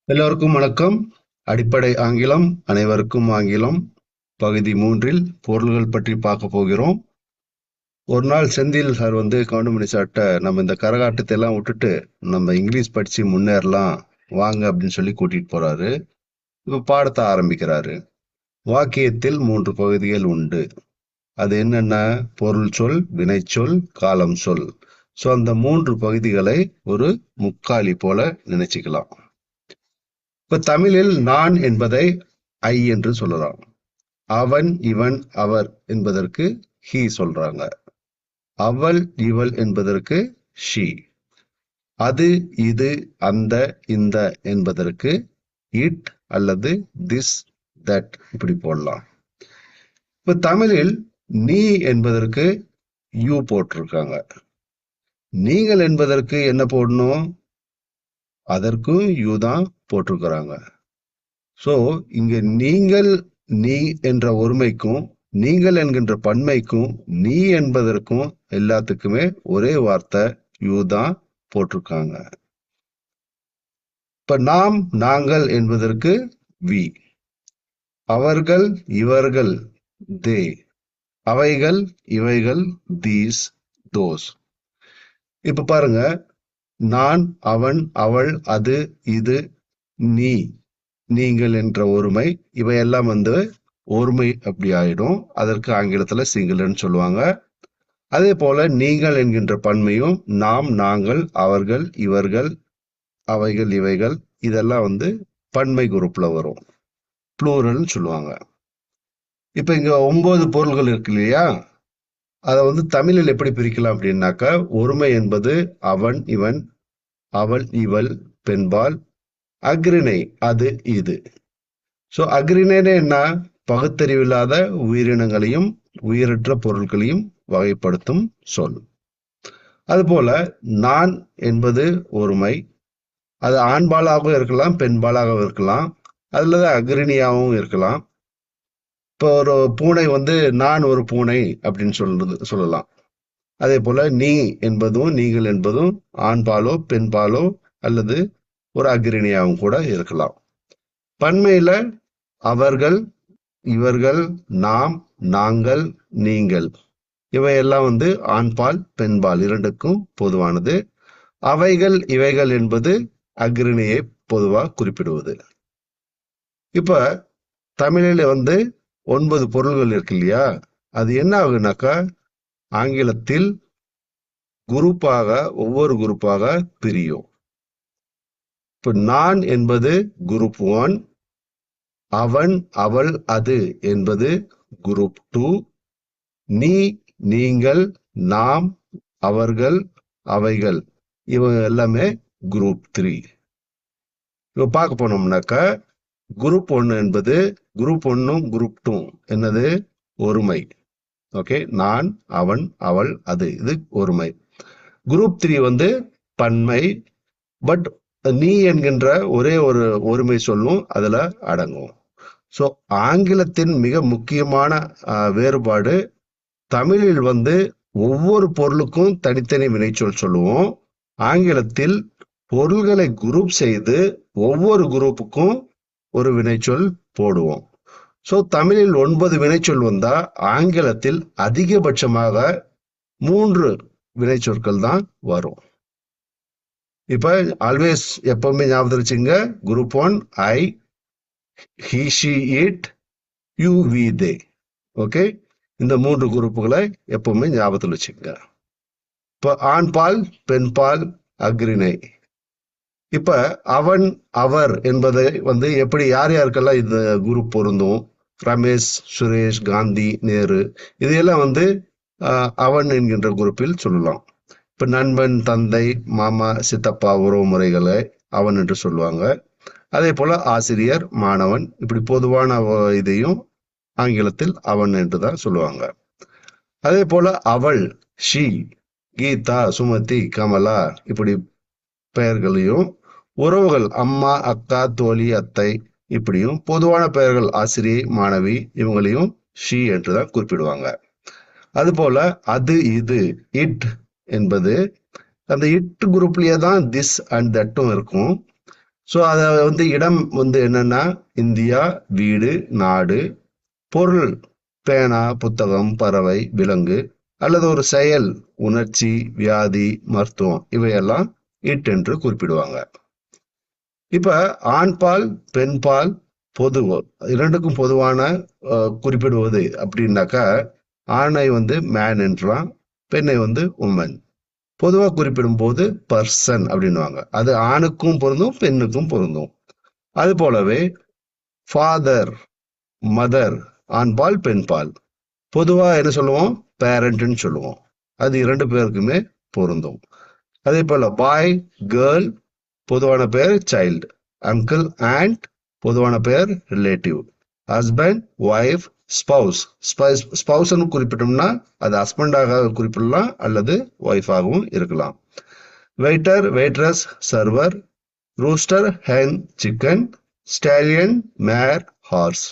எல்லோருக்கும் வணக்கம். அடிப்படை ஆங்கிலம் அனைவருக்கும் ஆங்கிலம் பகுதி 3ல் பொருள்கள் பற்றி பார்க்க போகிறோம். ஒரு நாள் செந்தில் சார் கவுண்டமணி சார்ட்ட நம்ம இந்த கரகாட்டத்தை எல்லாம் விட்டுட்டு நம்ம இங்கிலீஷ் படிச்சு முன்னேறலாம் வாங்க அப்படின்னு சொல்லி கூட்டிட்டு போறாரு. இப்ப பாடத்தை ஆரம்பிக்கிறாரு. வாக்கியத்தில் 3 பகுதிகள் உண்டு. அது என்னென்ன? பொருள் சொல், வினைச்சொல், காலம் சொல். ஸோ அந்த 3 பகுதிகளை ஒரு முக்காலி போல நினைச்சுக்கலாம். இப்ப தமிழில் நான் என்பதை ஐ என்று சொல்லலாம். அவன், இவன், அவர் என்பதற்கு ஹி சொல்றாங்க. அவள், இவள் என்பதற்கு ஷி. அது, இது, அந்த, இந்த என்பதற்கு இட் அல்லது திஸ், தட் இப்படி போடலாம். இப்ப தமிழில் நீ என்பதற்கு யூ போட்டிருக்காங்க. நீங்கள் என்பதற்கு என்ன போடணும்? அதற்கும் யூ தான் போட்டிருக்கிறாங்க. சோ இங்க நீங்கள், நீ என்ற ஒருமைக்கும் நீங்கள் என்கின்ற பன்மைக்கும் நீ என்பதற்கும் எல்லாத்துக்குமே ஒரே வார்த்தை யூ தான் போட்டிருக்காங்க. இப்ப நாம், நாங்கள் என்பதற்கு வி. அவர்கள், இவர்கள் தே. அவைகள், இவைகள் தீஸ், தோஸ். இப்ப பாருங்க, நான், அவன், அவள், அது, இது, நீ, நீங்கள் என்ற ஒருமை இவையெல்லாம் ஒருமை அப்படி ஆயிடும். அதற்கு ஆங்கிலத்துல சிங்கிள்னு சொல்லுவாங்க. அதே போல நீங்கள் என்கின்ற பன்மையும் நாம், நாங்கள், அவர்கள், இவர்கள், அவைகள், இவைகள் இதெல்லாம் பன்மை குரூப்ல வரும். ப்ளூரல்னு சொல்லுவாங்க. இப்ப இங்க 9 பொருள்கள் இருக்கு இல்லையா? அதை தமிழில் எப்படி பிரிக்கலாம் அப்படின்னாக்கா, ஒருமை என்பது அவன், இவன், அவள், இவள் பெண்பால். அஃறிணை அது, இது. சோ அஃறிணைன்னு என்ன? பகுத்தறிவில்லாத உயிரினங்களையும் உயிரற்ற பொருட்களையும் வகைப்படுத்தும் சொல். அதுபோல நான் என்பது ஒருமை. அது ஆண்பாலாகவும் இருக்கலாம், பெண்பாலாகவும் இருக்கலாம், அல்லது அஃறிணியாகவும் இருக்கலாம். இப்போ ஒரு பூனை நான் ஒரு பூனை அப்படின்னு சொல்லலாம். அதே போல நீ என்பதும் நீங்கள் என்பதும் ஆண்பாலோ பெண்பாலோ அல்லது ஒரு அஃறிணியாகவும் கூட இருக்கலாம். பன்மையில அவர்கள், இவர்கள், நாம், நாங்கள், நீங்கள் இவையெல்லாம் ஆண்பால் பெண்பால் இரண்டுக்கும் பொதுவானது. அவைகள், இவைகள் என்பது அஃறிணையை பொதுவா குறிப்பிடுவது. இப்ப தமிழில 9 பொருள்கள் இருக்கு இல்லையா? அது என்ன ஆகுனாக்கா, ஆங்கிலத்தில் குரூப்பாக ஒவ்வொரு குரூப்பாக பிரியும். இப்ப நான் என்பது குரூப் 1, அவன், அவள், அது என்பது குரூப் 2, நீ, நீங்கள், நாம், அவர்கள், அவைகள் இவங்க எல்லாமே குரூப் 3. இப்ப பார்க்க போனோம்னாக்கா, குரூப் 1 என்பது குரூப் 1ம் குரூப் 2 என்னது? ஒருமை. ஓகே, நான், அவன், அவள், அது இது ஒருமை. குரூப் 3 பன்மை. பட் நீ என்கின்ற ஒரே ஒரு ஒருமை சொல்லும் அதுல அடங்கும். சோ ஆங்கிலத்தின் மிக முக்கியமான வேறுபாடு, தமிழில் ஒவ்வொரு பொருளுக்கும் தனித்தனி வினைச்சொல் சொல்லுவோம். ஆங்கிலத்தில் பொருள்களை குரூப் செய்து ஒவ்வொரு குரூப்புக்கும் ஒரு வினைச்சொல் போடுவோம். சோ தமிழில் 9 வினைச்சொல் வந்தா ஆங்கிலத்தில் அதிகபட்சமாக 3 வினைச்சொற்கள் தான் வரும். இப்ப ஆல்வேஸ் எப்பவுமே ஞாபகம் வச்சுங்க, group 1 I, he, she, it, you, we, they. Okay, இந்த 3 குரூப்புகளை எப்பவுமே ஞாபகத்தில் வச்சுங்க. இப்ப ஆண்பால் பெண்பால் அஃறிணை. இப்ப அவன், அவர் என்பதை எப்படி யார் யாருக்கெல்லாம் இந்த குரூப் பொருந்தும்? ரமேஷ், சுரேஷ், காந்தி, நேரு இதையெல்லாம் அவன் என்கின்ற குரூப்பில் சொல்லலாம். இப்ப நண்பன், தந்தை, மாமா, சித்தப்பா உறவு முறைகளை அவன் என்று சொல்லுவாங்க. அதே போல ஆசிரியர், மாணவன் இப்படி பொதுவான இதையும் ஆங்கிலத்தில் அவன் என்றுதான் சொல்லுவாங்க. அதே போல அவள், ஷி, கீதா, சுமதி, கமலா இப்படி பெயர்களையும், உறவுகள் அம்மா, அக்கா, தோழி, அத்தை இப்படியும், பொதுவான பெயர்கள் ஆசிரியை, மாணவி இவங்களையும் ஷி என்றுதான் குறிப்பிடுவாங்க. அதுபோல அது, இது, இட் என்பது அந்த இட் குரூப்லயே தான் திஸ் அண்ட் தட்டும் இருக்கும். ஸோ அதை வந்து இடம் வந்து என்னன்னா இந்தியா, வீடு, நாடு, பொருள் பேனா, புத்தகம், பறவை, விலங்கு அல்லது ஒரு செயல், உணர்ச்சி, வியாதி, மருத்துவம் இவையெல்லாம் இட் என்று குறிப்பிடுவாங்க. இப்ப ஆண்பால், பெண்பால் பொது இரண்டுக்கும் பொதுவான குறிப்பிடுவது அப்படின்னாக்கா ஆணை வந்து மேன் என்றலாம், பெண்ணை வந்து உமன். பொதுவா குறிப்பிடும் போது பர்சன் அப்படின்னுவாங்க. அது ஆணுக்கும் பொருந்தும், பெண்ணுக்கும் பொருந்தும். அது போலவே ஃபாதர், மதர் ஆண்பால், பெண்பால். பொதுவா என்ன சொல்லுவோம்? பேரண்ட்னு சொல்லுவோம். அது இரண்டு பேருக்குமே பொருந்தும். அதே போல பாய், கேர்ள் பொதுவான பெயர் சைல்டு, அங்கிள், ஆண்ட் பொதுவான பெயர் ரிலேட்டிவ், ஹஸ்பண்ட், ஒய்ஃப், ஸ்பவுஸ். ஸ்பவுஸ்ன்னு குறிப்பிட்டோம்னா அது ஹஸ்பண்டாக குறிப்பிடலாம் அல்லது ஒய்ஃபாகவும் இருக்கலாம். Waiter, waitress, server, rooster, hen, chicken, stallion, mare, horse.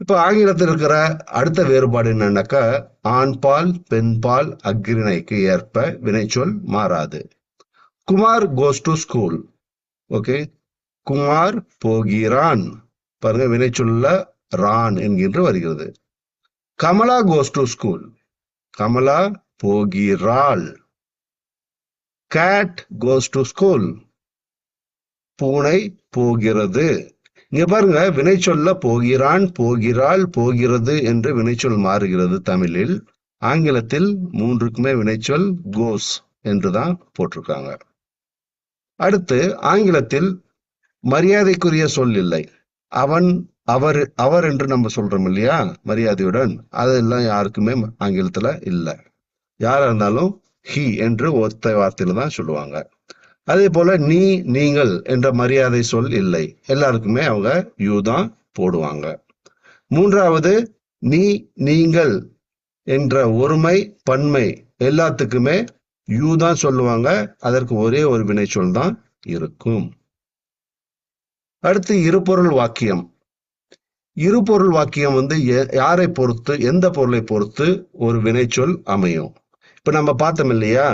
இப்போ ஆங்கிலத்தில் இருக்கிற அடுத்த வேறுபாடு என்னன்னாக்கா ஆண்பால், பெண்பால் அஃறிணைக்கு ஏற்ப வினைச்சொல் மாறாது. Kumar goes to school. Okay, Kumar போகிறான். பாருங்க, வினைச்சொல்ல ரான் என்கின்ற வருகிறது. Kamala goes to school. Kamala போகிறாள். Cat goes to school. பூனை போகிறது. இங்க பாருங்க, வினைச்சொல்ல போகிறான், போகிறாள், போகிறது என்று வினைச்சொல் மாறுகிறது தமிழில். ஆங்கிலத்தில் மூன்றுக்குமே வினைச்சொல் கோஸ் என்றுதான் போட்டிருக்காங்க. அடுத்து ஆங்கிலத்தில் மரியாதைக்குரிய சொல் இல்லை. அவன், அவர், அவர் என்று நம்ம சொல்றோம் இல்லையா மரியாதையுடன், அதெல்லாம் யாருக்குமே ஆங்கிலத்துல இல்லை. யாரா இருந்தாலும் ஹி என்று ஒத்த வார்த்தையில தான் சொல்லுவாங்க. அதே போல நீ, நீங்கள் என்ற மரியாதை சொல் இல்லை. எல்லாருக்குமே அவங்க யூ தான் போடுவாங்க. மூன்றாவது நீ, நீங்கள் என்ற ஒருமை, பன்மை எல்லாத்துக்குமே யூ தான் சொல்லுவாங்க. அதற்கு ஒரே ஒரு வினைச்சொல் தான் இருக்கும். அடுத்து இருபொருள் வாக்கியம். இருபொருள் வாக்கியம் வந்து யாரை பொறுத்து, எந்த பொருளை பொறுத்து ஒரு வினைச்சொல் அமையும். இப்ப நம்ம பார்த்தோம் இல்லையா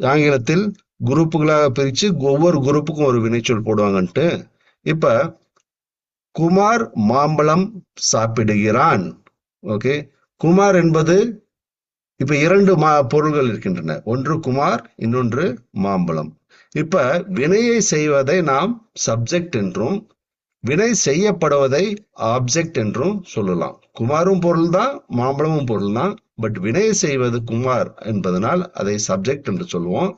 ஆங்கிலத்தில் குரூப்புகளாக பிரிச்சு ஒவ்வொரு குரூப்புக்கும் ஒரு வினைச்சொல் போடுவாங்கன்ட்டு. இப்ப குமார் மாம்பழம் சாப்பிடுகிறான். ஓகே, குமார் என்பது இப்ப இரண்டு பொருள்கள் இருக்கின்றன. ஒன்று குமார், இன்னொன்று மாம்பழம். இப்ப வினையை செய்வதை நாம் சப்ஜெக்ட் என்றும் வினை செய்யப்படுவதை ஆப்ஜெக்ட் என்றும் சொல்லலாம். குமாரும் பொருள் தான், மாம்பழமும் பொருள் தான். பட் வினையை செய்வது குமார் என்பதனால் அதை சப்ஜெக்ட் என்று சொல்லுவோம்.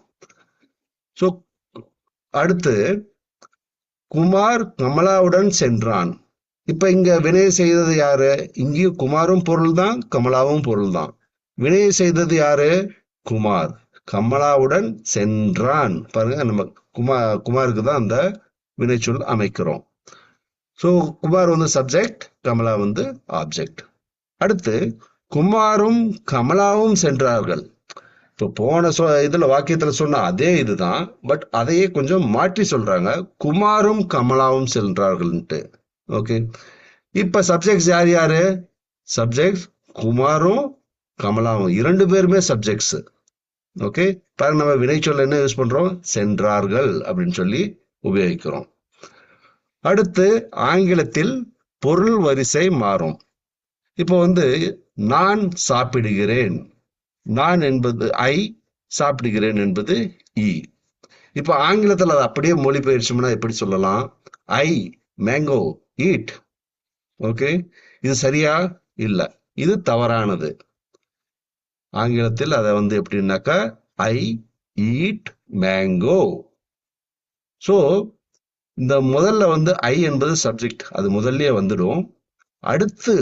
சோ அடுத்து குமார் கமலாவுடன் சென்றான். இப்ப இங்க வினையை செய்தது யாரு? இங்கேயும் குமாரும் பொருள் தான், கமலாவும் பொருள் தான். வினையை செய்தது யாரு? குமார். கமலாவுடன் சென்றான். பாருங்க, நம்ம குமாருக்கு தான் அந்த வினைச்சொல் அமைக்கிறோம். சோ குமார் வந்து சப்ஜெக்ட், கமலா வந்து ஆப்ஜெக்ட். அடுத்து குமாரும் கமலாவும் சென்றார்கள். இப்போ போன இதுல வாக்கியத்துல சொன்ன அதே இதுதான், பட் அதையே கொஞ்சம் மாற்றி சொல்றாங்க. குமாரும் கமலாவும் சென்றார்கள்ன்ட்டு. ஓகே, இப்ப சப்ஜெக்ட்ஸ் யார் யாரு? சப்ஜெக்ட்ஸ் குமாரும் கமலாவும், இரண்டு பேருமே சப்ஜெக்ட்ஸ். ஓகே, பாருங்க, நம்ம வினைச்சொல் என்ன யூஸ் பண்றோம்? சென்றார்கள் அப்படின்னு சொல்லி உபயோகிக்கிறோம். அடுத்து ஆங்கிலத்தில் பொருள் வரிசை மாறும். இப்போ வந்து நான் சாப்பிடுகிறேன். நான் என்பது ஐ, சாப்பிடுகிறேன் என்பது இ. இப்ப ஆங்கிலத்தில் அது அப்படியே மொழிபெயர்ச்சோம்னா எப்படி சொல்லலாம்? ஐ மேங்கோ ஈட். ஓகே, இது சரியா? இல்ல, இது தவறானது. ஆங்கிலத்தில் அதை வந்து எப்படின்னாக்கா ஐ ஈட் மேங்கோ. சோ இந்த முதல்ல வந்து ஐ என்பது சப்ஜெக்ட், அது முதல்லயே வந்துடும். அடுத்து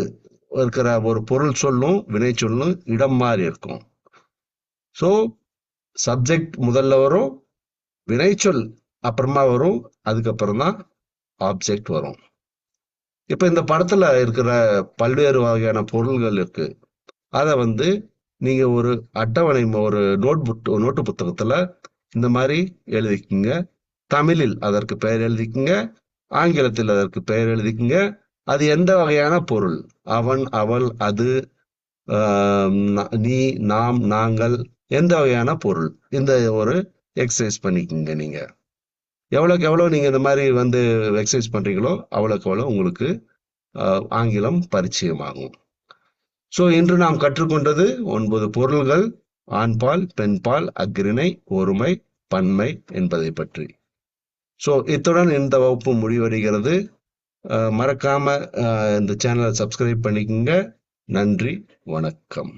இருக்கிற ஒரு பொருள் சொல்லும், வினை சொல்லும் இடம் மாறி இருக்கும். சோ சப்ஜெக்ட் முதல்ல வரும், வினைச்சொல் அப்புறமா வரும், அதுக்கப்புறம் தான் ஆப்ஜெக்ட் வரும். இப்ப இந்த படத்துல இருக்கிற பல்வேறு வகையான பொருள்கள் இருக்கு. அதை வந்து நீங்க ஒரு அட்டவணை, ஒரு நோட்டு புத்தகத்துல இந்த மாதிரி எழுதிக்குங்க. தமிழில் அதற்கு பெயர் எழுதிக்குங்க, ஆங்கிலத்தில் அதற்கு பெயர் எழுதிக்குங்க. அது எந்த வகையான பொருள், அவன், அவள், அது, நீ, நாம், நாங்கள், எந்த வகையான பொருள், இந்த ஒரு எக்ஸசைஸ் பண்ணிக்கோங்க நீங்க. எவ்வளோக்கு எவ்வளோ நீங்கள் இந்த மாதிரி வந்து எக்ஸசைஸ் பண்ணுறீங்களோ அவ்வளோக்கு எவ்வளோ உங்களுக்கு ஆங்கிலம் பரிச்சயமாகும். ஸோ இன்று நாம் கற்றுக்கொண்டது 9 பொருள்கள்: ஆண்பால், பெண்பால், அஃறிணை, ஒருமை, பன்மை என்பதை பற்றி. ஸோ இத்துடன் இந்த வகுப்பு முடிவடைகிறது. மறக்காம இந்த சேனலை சப்ஸ்கிரைப் பண்ணிக்கோங்க. நன்றி, வணக்கம்.